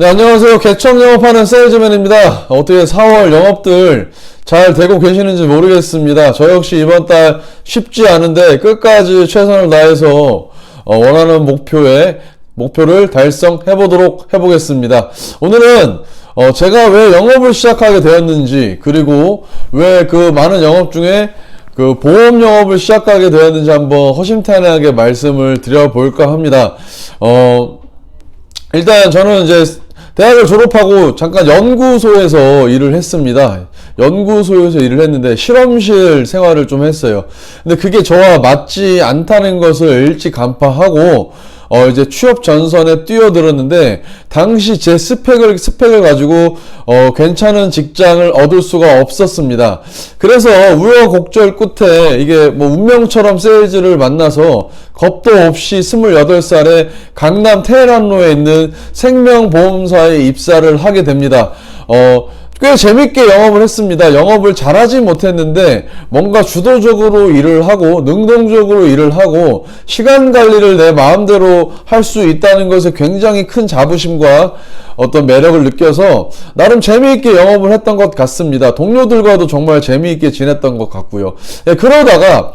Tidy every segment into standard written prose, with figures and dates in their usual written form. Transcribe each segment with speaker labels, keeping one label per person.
Speaker 1: 네, 안녕하세요. 개척 영업하는 세일즈맨입니다. 어떻게 4월 영업들 잘 되고 계시는지 모르겠습니다. 저 역시 이번 달 쉽지 않은데 끝까지 최선을 다해서 원하는 목표를 달성해 보도록 해보겠습니다. 오늘은 제가 왜 영업을 시작하게 되었는지, 그리고 왜 그 많은 영업 중에 그 보험 영업을 시작하게 되었는지 한번 허심탄회하게 말씀을 드려볼까 합니다. 일단 저는 이제 대학을 졸업하고 잠깐 연구소에서 일을 했습니다. 연구소에서 일을 했는데 실험실 생활을 좀 했어요. 근데 그게 저와 맞지 않다는 것을 일찍 간파하고 이제 취업 전선에 뛰어들었는데, 당시 제 스펙을 가지고 괜찮은 직장을 얻을 수가 없었습니다. 그래서 우여곡절 끝에 이게 뭐 운명처럼 세일즈를 만나서 겁도 없이 28살에 강남 테헤란로에 있는 생명보험사에 입사를 하게 됩니다. 꽤 재밌게 영업을 했습니다. 영업을 잘하지 못했는데 뭔가 주도적으로 일을 하고 능동적으로 일을 하고 시간 관리를 내 마음대로 할 수 있다는 것에 굉장히 큰 자부심과 어떤 매력을 느껴서 나름 재미있게 영업을 했던 것 같습니다. 동료들과도 정말 재미있게 지냈던 것 같고요. 그러다가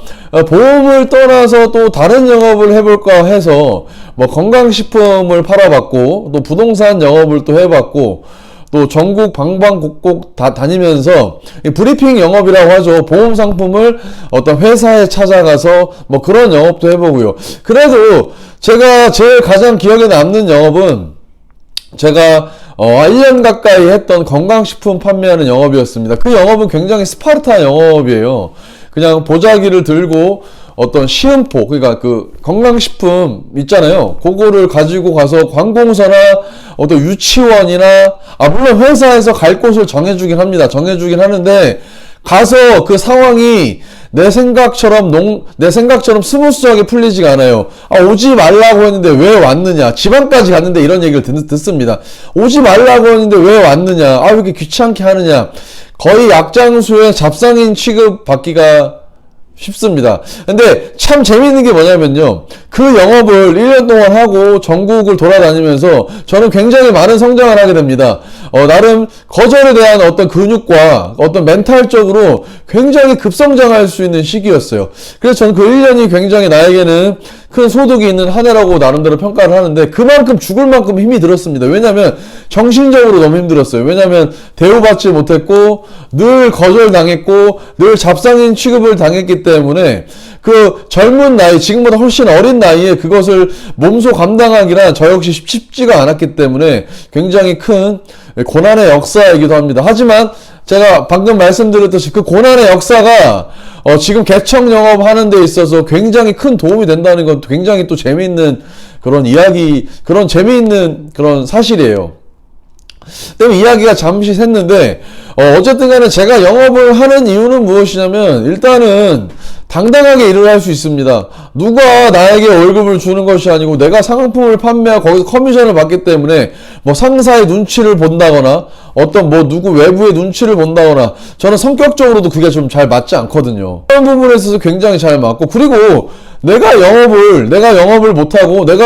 Speaker 1: 보험을 떠나서 또 다른 영업을 해볼까 해서 뭐 건강식품을 팔아봤고, 또 부동산 영업을 또 해봤고, 또 전국 방방곡곡 다 다니면서 브리핑 영업이라고 하죠. 보험 상품을 어떤 회사에 찾아가서 뭐 그런 영업도 해보고요. 그래도 제가 제일 가장 기억에 남는 영업은 제가 1년 가까이 했던 건강식품 판매하는 영업이었습니다. 그 영업은 굉장히 스파르타 영업이에요. 그냥 보자기를 들고 어떤 시음포, 그러니까 그 건강식품 있잖아요. 그거를 가지고 가서 관공서나 어떤 유치원이나, 물론 회사에서 갈 곳을 정해주긴 합니다. 정해주긴 하는데, 가서 그 상황이 내 생각처럼 스무스하게 풀리지가 않아요. 오지 말라고 했는데 왜 왔느냐. 지방까지 갔는데 이런 얘기를 듣습니다. 오지 말라고 했는데 왜 왔느냐. 왜 이렇게 귀찮게 하느냐. 거의 약장수의 잡상인 취급 받기가 쉽습니다. 근데 참 재밌는 게 뭐냐면요, 그 영업을 1년 동안 하고 전국을 돌아다니면서 저는 굉장히 많은 성장을 하게 됩니다. 나름 거절에 대한 어떤 근육과 어떤 멘탈적으로 굉장히 급성장할 수 있는 시기였어요. 그래서 저는 그 1년이 굉장히 나에게는 큰 소득이 있는 한 해라고 나름대로 평가를 하는데, 그만큼 죽을 만큼 힘이 들었습니다. 왜냐면 정신적으로 너무 힘들었어요. 왜냐면 대우받지 못했고 늘 거절당했고 늘 잡상인 취급을 당했기 때문에 그 젊은 나이, 지금보다 훨씬 어린 나이에 그것을 몸소 감당하기란 저 역시 쉽지가 않았기 때문에 굉장히 큰 고난의 역사이기도 합니다. 하지만 제가 방금 말씀드렸듯이 그 고난의 역사가 지금 개척 영업하는 데 있어서 굉장히 큰 도움이 된다는 건 굉장히 또 재미있는 그런 이야기, 그런 재미있는 그런 사실이에요. 때문에 이야기가 잠시 샜는데, 어쨌든 간에 제가 영업을 하는 이유는 무엇이냐면, 일단은 당당하게 일을 할 수 있습니다. 누가 나에게 월급을 주는 것이 아니고 내가 상품을 판매하고 거기서 커미션을 받기 때문에 뭐 상사의 눈치를 본다거나 어떤 뭐 누구 외부의 눈치를 본다거나, 저는 성격적으로도 그게 좀 잘 맞지 않거든요. 그런 부분에 있어서 굉장히 잘 맞고, 그리고 내가 영업을 못하고 내가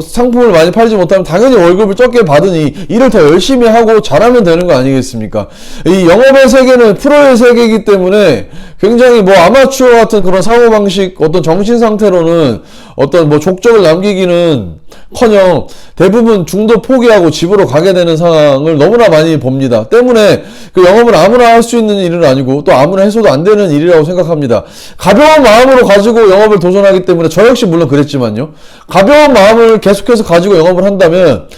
Speaker 1: 상품을 많이 팔지 못하면 당연히 월급을 적게 받으니 일을 더 열심히 하고 잘하면 되는 거 아니겠습니까? 이 영업의 세계는 프로의 세계이기 때문에 굉장히 뭐 아마추어 같은 그런 사고방식, 어떤 정신 상태로는 어떤 뭐 족적을 남기기는 커녕 대부분 중도 포기하고 집으로 가게 되는 상황을 너무나 많이 봅니다. 때문에 그 영업은 아무나 할 수 있는 일은 아니고 또 아무나 해서도 안 되는 일이라고 생각합니다. 가벼운 마음으로 가지고 영업을 도전하기 때문에, 저 역시 물론 그랬지만요, 가벼운 마음을 계속해서 가지고 영업을 한다면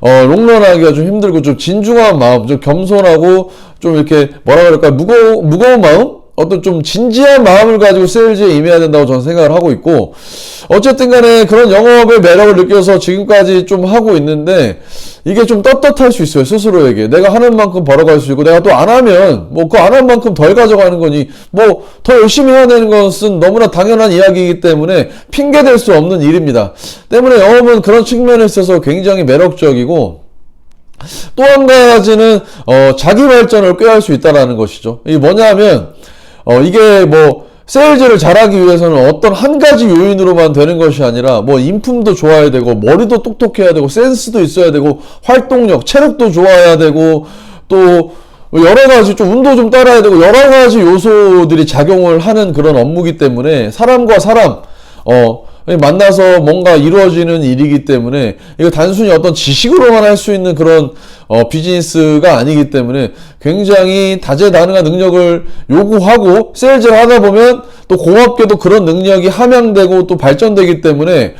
Speaker 1: 롱런하기가 좀 힘들고, 좀 진중한 마음, 좀 겸손하고 좀 이렇게 뭐라 그럴까, 무거운 마음? 어떤 좀 진지한 마음을 가지고 세일즈에 임해야 된다고 저는 생각을 하고 있고, 어쨌든 간에 그런 영업의 매력을 느껴서 지금까지 좀 하고 있는데, 이게 좀 떳떳할 수 있어요. 스스로에게 내가 하는 만큼 벌어갈 수 있고, 내가 또 안 하면 뭐 그 안 한 만큼 덜 가져가는 거니 뭐 더 열심히 해야 되는 것은 너무나 당연한 이야기이기 때문에 핑계댈 수 없는 일입니다. 때문에 영업은 그런 측면에 있어서 굉장히 매력적이고, 또 한 가지는 자기 발전을 꾀할 수 있다라는 것이죠. 이게 뭐냐면 이게 뭐 세일즈를 잘하기 위해서는 어떤 한 가지 요인으로만 되는 것이 아니라 뭐 인품도 좋아야 되고 머리도 똑똑해야 되고 센스도 있어야 되고 활동력, 체력도 좋아야 되고 또 여러 가지 좀 운도 좀 따라야 되고 여러 가지 요소들이 작용을 하는 그런 업무이기 때문에 사람과 사람 만나서 뭔가 이루어지는 일이기 때문에 이거 단순히 어떤 지식으로만 할 수 있는 그런 비즈니스가 아니기 때문에 굉장히 다재다능한 능력을 요구하고 세일즈를 하다 보면 또 고맙게도 그런 능력이 함양되고 또 발전되기 때문에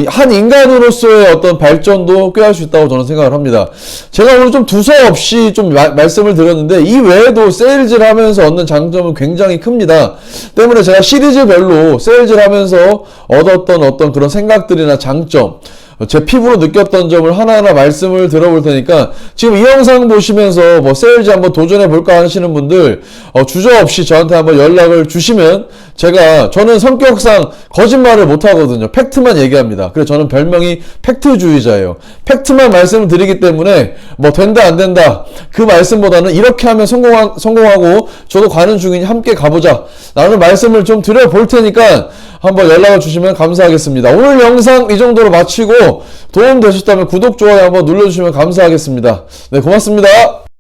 Speaker 1: 한 인간으로서의 어떤 발전도 꾀할 수 있다고 저는 생각을 합니다. 제가 오늘 좀 두서없이 좀 말씀을 드렸는데 이 외에도 세일즈를 하면서 얻는 장점은 굉장히 큽니다. 때문에 제가 시리즈별로 세일즈를 하면서 얻었던 어떤 그런 생각들이나 장점, 제 피부로 느꼈던 점을 하나하나 말씀을 들어볼 테니까 지금 이 영상 보시면서 뭐 세일즈 한번 도전해 볼까 하시는 분들 주저없이 저한테 한번 연락을 주시면 저는 성격상 거짓말을 못 하거든요. 팩트만 얘기합니다. 그래서 저는 별명이 팩트주의자예요. 팩트만 말씀을 드리기 때문에 뭐 된다 안 된다 그 말씀보다는 이렇게 하면 성공하고 저도 가는 중이니 함께 가보자 라는 말씀을 좀 드려볼 테니까 한번 연락을 주시면 감사하겠습니다. 오늘 영상 이 정도로 마치고 도움 되셨다면 구독, 좋아요 한번 눌러주시면 감사하겠습니다. 네, 고맙습니다.